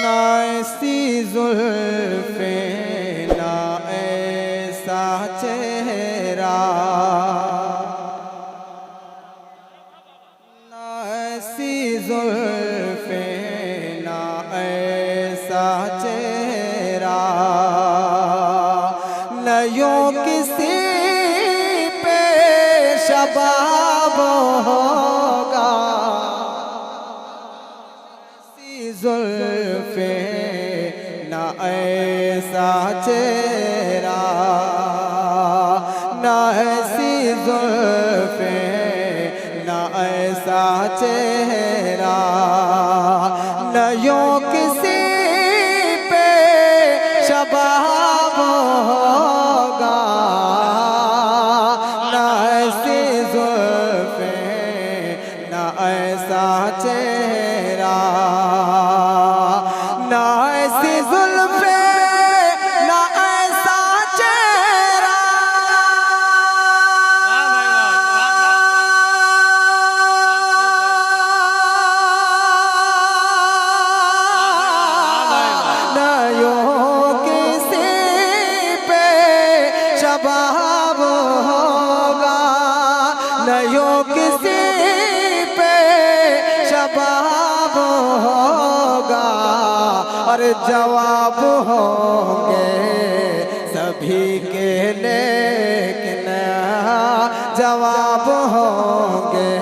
ना ऐसी जुल्फे ना ऐसा चेहरा, ना ऐसी जुल्फे ना ऐसा चेहरा, न यूं किसी पे शबाब होगा, जुल्फे ना ऐसा चेहरा, ना ऐसी जुल्फे ना ऐसा चेहरा, न यूं किसी पे शबाब होगा, ना ऐसी जुल्फे ना ऐसा चेहरा, ना ऐसी जुल्फे ना ऐसा चेहरा, न यूं किसी पे शबाब होगा, न यूं किसी पे शबाब होगा, और जवाब होंगे सभी के लेकिन जवाब होंगे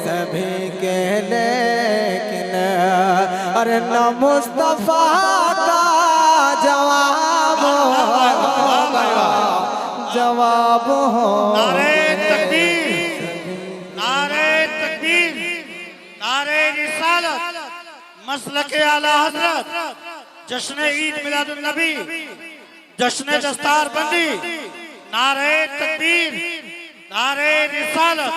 सभी के लेकिन, अरे न मुस्तफा का जवाब होगा, जवाब होगा। नारे तकबीर, नारे तकबीर, नारे रिसालत, मसलके आला हजरत, जश्न ईद मिलादुन नबी, जश्न दस्तार बंदी, नारे तकबीर, नारे रिसालत।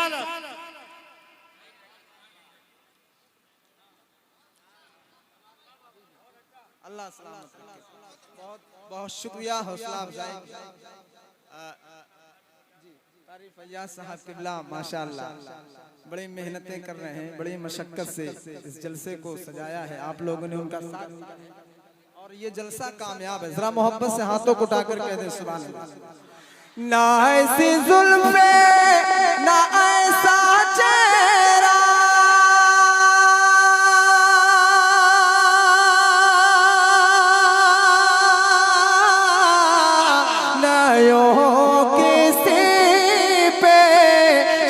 अल्लाह सलामत रखे। बहुत बहुत शुक्रिया, हौसला अफजाई। तारीफ फैयाज साहब किबला माशाअल्लाह बड़ी मेहनतें कर रहे हैं, बड़ी मशक्कत से इस जलसे को सजाया है, आप लोगों ने उनका साथ दिया और ये जलसा कामयाब है। जरा मोहब्बत से हाथों को उठाकर कह दे सुभान अल्लाह। ना ऐसी जुल्फे ना ऐसा चेहरा,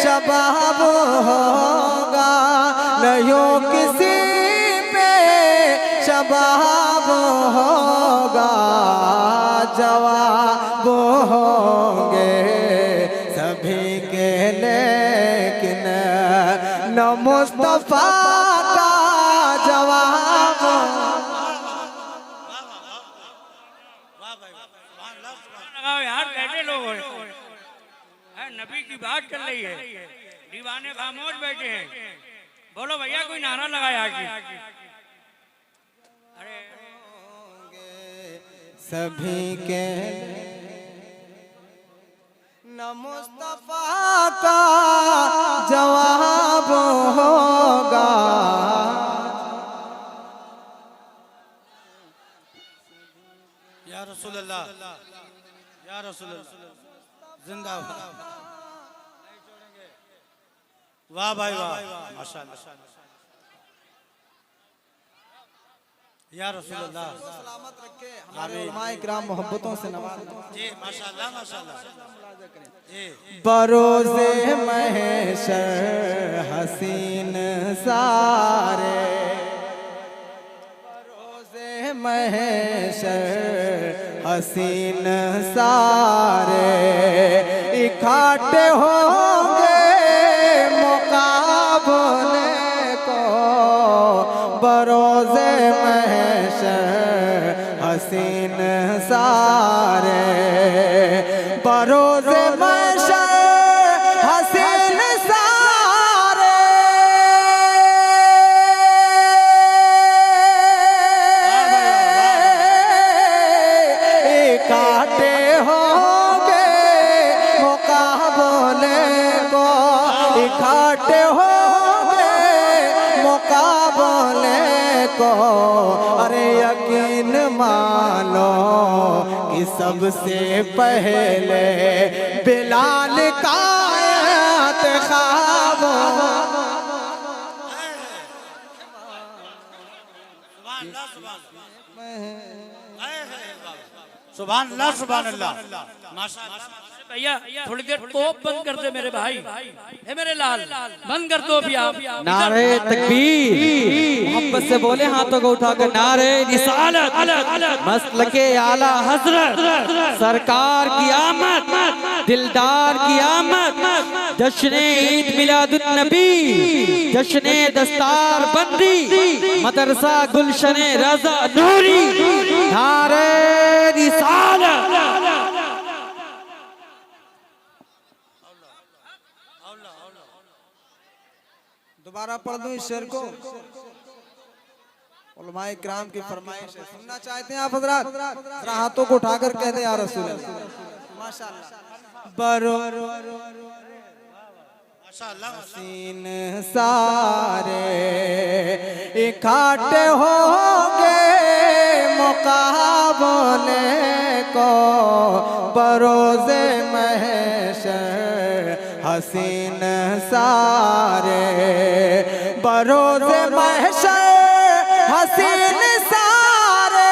शबाब होगा, न यूं किसी पे शबाब होगा, जवाब होंगे सभी के लेकिन न मुस्तफा का जवाब। लगाओ यार, बैठे लोग नबी की बात चल रही है, दीवाने खामोश बैठे हैं। बोलो भैया, कोई नारा लगाया कि अरे सभी के न मुस्तफा का जवाब होगा, या रसूल अल्लाह, या रसूल अल्लाह, जिंदाबाद। वाह भाई वाह, माशाअल्लाह, या रसूल अल्लाह सलामत रखे, हमारे उलमाए किराम मोहब्बतों से नवाज़े जी, माशाअल्लाह माशाअल्लाह। बरोज़े महशर हसीन सारे, बरोज़े महशर हसीन सारे, इकट्ठे होंगे मुकाबले को, बरोज़े महशर हसीन सारे, बरोज़े महशर हसीन सारे, इकट्ठे होंगे मुकाबले को, इकट्ठे होंगे मुकाबले को, अरे यकीन मानो कि सबसे पहले बिलाल का इंतखाब। सुभान अल्लाह सुभान अल्लाह माशाअल्लाह। भैया थोड़ी देर तोप बंद कर दे मेरे भाई, है मेरे लाल, बंद कर दो भी आप। नारे तकबीर, मोहब्बत से बोले हाथों को उठाकर नारे रिसालत, मसलके आला हजरत, सरकार की आमद, दिलदार की आमद, जश्न ईद मिलादुन नबी, जश्न दस्तार बंदी, मदरसा गुलशन रजा नूरी, नारे रिसालत। दोबारा पढ़ दूं इस शेर को। उलमाए किराम की फरमाइश है, सुनना चाहते हैं आप हजरात? जरा हाथों को उठाकर कह दे या रसूल अल्लाह। माशाअल्लाह। बरो हसीन सारे इकट्ठे होंगे मुकाबले को, बरोज़े महशर हसीन सारे, बरोज़े महशर हसीन सारे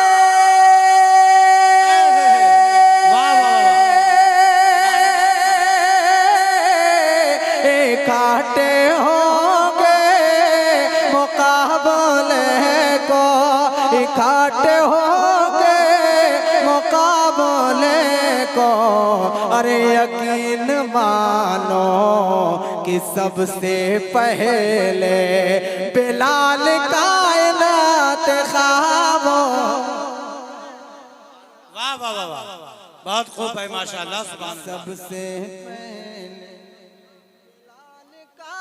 इकट्ठे होंगे मुकाबले को, इकट्ठे होंगे मुकाबले को, अरे यकीन मानो कि सबसे पहले बिलाल का इंतखाब। वाह वाह वाह वाह, बहुत खूब है माशाअल्लाह सुभान अल्लाह। सबसे पहले बिलाल का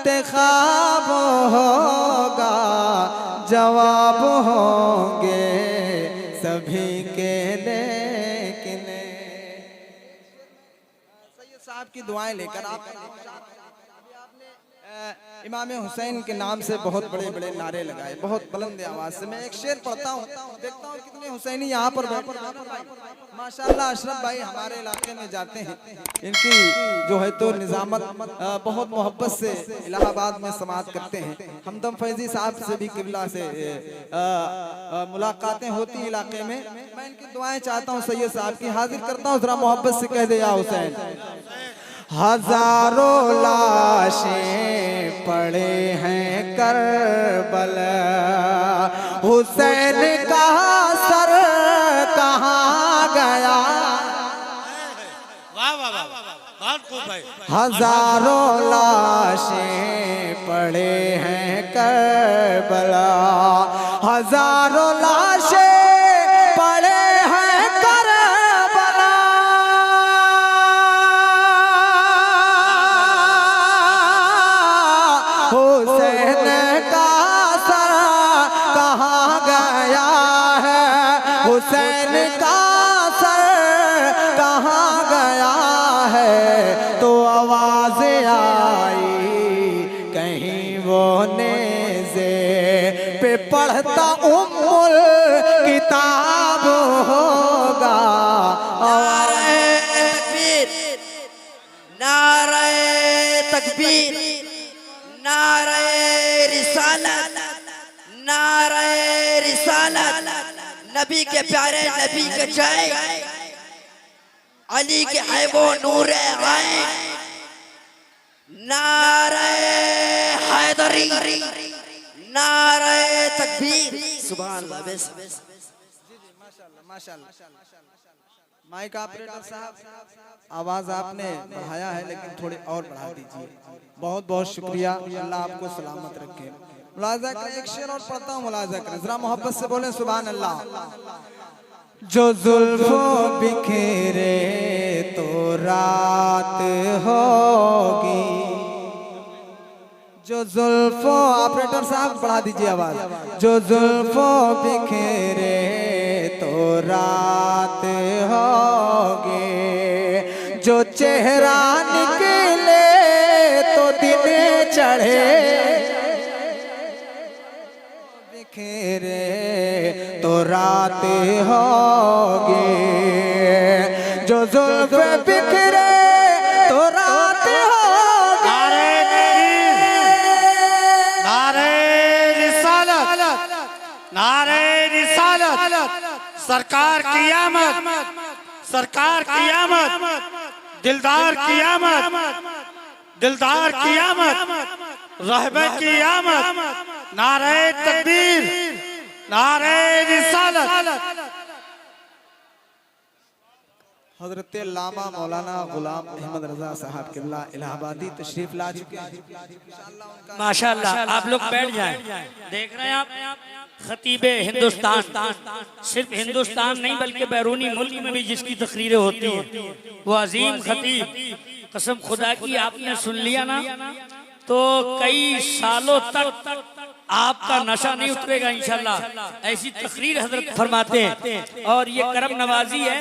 इंतखाब होगा, जवाब होंगे सभी के, लेकिन सैयद साहब की दुआएं लेकर आप इमाम हुसैन के नाम से बहुत बड़े बड़े नारे लगाए, बहुत बुलंद आवाज से। मैं एक शेर पढ़ता हूँ, देखता हूँ कितने हुसैनी यहाँ पर बैठे। माशाअल्लाह अशरफ भाई हमारे इलाके में जाते हैं, इनकी जो है तो निजामत बहुत मोहब्बत से इलाहाबाद में समाअत करते हैं। हमदम फैजी साहब से भी किबला से मुलाकातें होती हैं इलाके में। मैं इनकी दुआएं चाहता हूँ सैयद साहब की, हाजिर करता हूँ, जरा मोहब्बत से कह दे या हुसैन। हजारों लाशें पड़े हैं करबला, हुसैन का सर कहाँ गया। वाह वाह वाह, बहुत खूब है। हजारों लाशें पड़े हैं करबला, हजारों लाशें पड़े हैं करबला, हुसैन का सर कहाँ गया है, हुसैन का सर कहाँ गया है। तो आवाज आई कहीं वो नेज़े पे पढ़ता उम्मुल किताब होगा। नारे तकबीर, नारे रिसालत, नारे रिसालत, नबी के प्यारे नबी के जय, अली के है वो नूरे आए, नारे हैदरी, नारे तकबीर, सुभान अल्लाह। माइक ऑपरेटर साहब आवाज आपने बढ़ाया है लेकिन थोड़ी और बढ़ा दीजिए। बहुत बहुत शुक्रिया, अल्लाह आपको सलामत रखे। मुलाजा करें, एक शेर और पढ़ता हूँ, मुलाजा करें, जरा मोहब्बत से बोलें सुभान अल्लाह। जो जुल्फों बिखेरे तो रात होगी, जो जुल्फों, ऑपरेटर साहब बढ़ा दीजिए आवाज, जो जुल्फों बिखेरे तो रात होगी, जो चेहरा निकले तो दिन चढ़े, बिखरे तो रात होगी, जो जुल्फ़े बिखरे तो रात होगी। नारे रिसालत, नारे रिसालत, सरकार की आमद, सरकार की आमद, दिलदार की आमद, दिलदार की आमद, रहबे की आमद। नारे तकबीर, नारे रिसालत। हजरत लामा मौलाना गुलाम अहमद रजा साहब किबला इलाहाबादी तशरीफ ला चुके हैं। माशाल्लाह, आप लोग बैठ जाएं। देख रहे हैं आप, खतीबे हिंदुस्तान, सिर्फ हिंदुस्तान नहीं बल्कि बैरूनी मुल्क में भी जिसकी तकरीरें होती हैं, वो अजीम खतीब, कसम खुदा की आपने सुन लिया ना तो कई सालों तक आपका नशा नहीं उतरेगा इंशाल्लाह। ऐसी तकरीर हजरत फरमाते हैं। और ये करम नवाजी है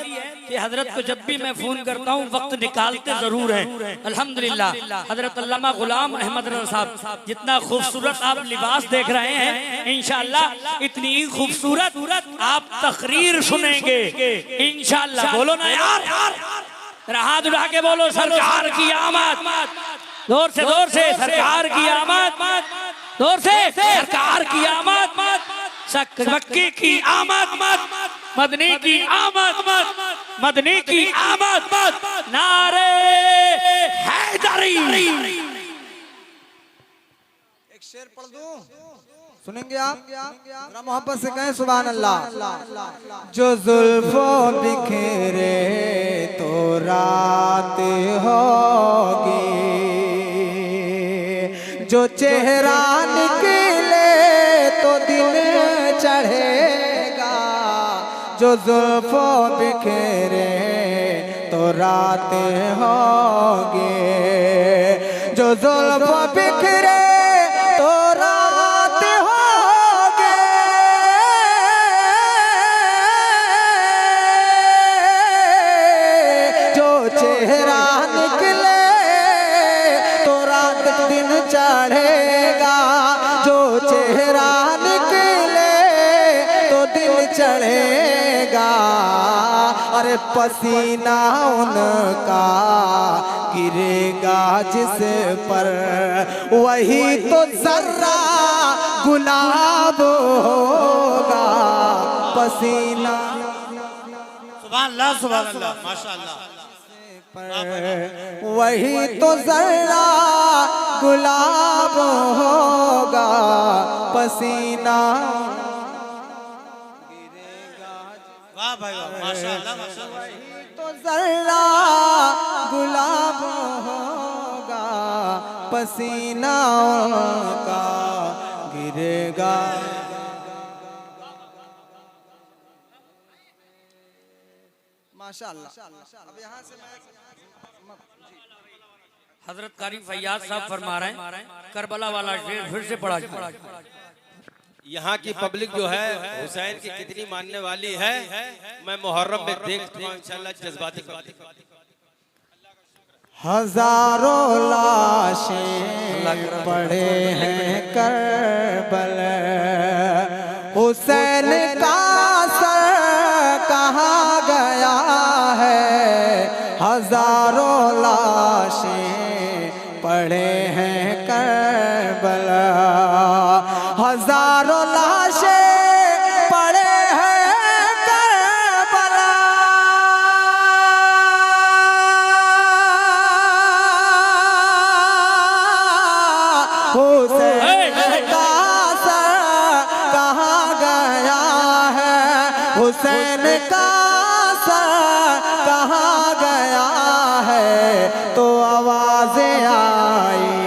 कि हजरत को जब भी मैं फोन करता हूँ वक्त निकालते जरूर हैं। अल्हम्दुलिल्लाह हजरत अल्लामा गुलाम अहमद रजा साहब, जितना खूबसूरत आप लिबास देख रहे हैं, इंशाल्लाह इतनी ही खूबसूरत आप तकरीर सुनेंगे इंशाल्लाह। बोलो ना यार, हाथ उठा के बोलो सरकार की आमद, जोर से सरकार की आमद, जोर से सरकार की आमद, मक्की की आमद, मदनी की आमद, मदनी की आमद, नारे हैदरी। एक शेर पढ़ दूं, सुनेंगे आप? जरा मोहब्बत से कहें सुभान अल्लाह। जो जुल्फों बिखरे तो रात होगी, जो चेहरा निकले तो दिन चढ़ेगा, जो जुल्फों बिखरे तो रात होगी, जो जुल्फों बिखरे तो रात होगी, जो चेहरा निकले तो रात दिन चढ़ेगा, जो चेहरा निकले तो दिन चढ़ेगा। अरे पसीना उनका गिरेगा जिस पर, वही तो जर्रा गुलाब होगा। पसीना सुभान अल्लाह, सुभान अल्लाह, माशाअल्लाह। वही तो जर्रा गुलाब होगा। पसीना वाह भाई वाह, माशाअल्लाह, माशाअल्लाह। तो जर्रा गुलाब होगा, पसीना का गिरेगा। माशाअल्लाह। अब यहाँ से हजरत कारी फैयाज साहब फरमा रहे हैं, करबला वाला शेर फिर से पढ़ा जाए। यहाँ की पब्लिक जो है हुसैन की कितनी मानने वाली है, मैं मुहर्रम में देखता हूँ इंशाल्लाह जज्बाती। हजारों लाशें पड़े हैं करबल, हुसैन का सर कहाँ गया है। हजारों लाशें पड़े हैं करबल, हजारों लाशें पड़े हैं करबला। हुसैन का सर कहाँ गया है, हुसैन का सर कहाँ गया है। तो आवाज़ें आई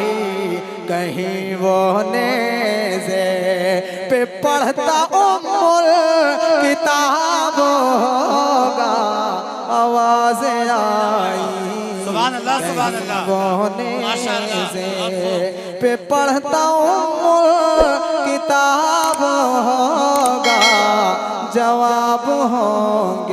कहीं वो नेज़े पे पढ़ता उम्मुल किताब होगा। आवाज़ें आई सुभान अल्लाह, सुभान अल्लाह, वो नेज़े पे पढ़ता उम्मुल किताब होगा। जवाब होगा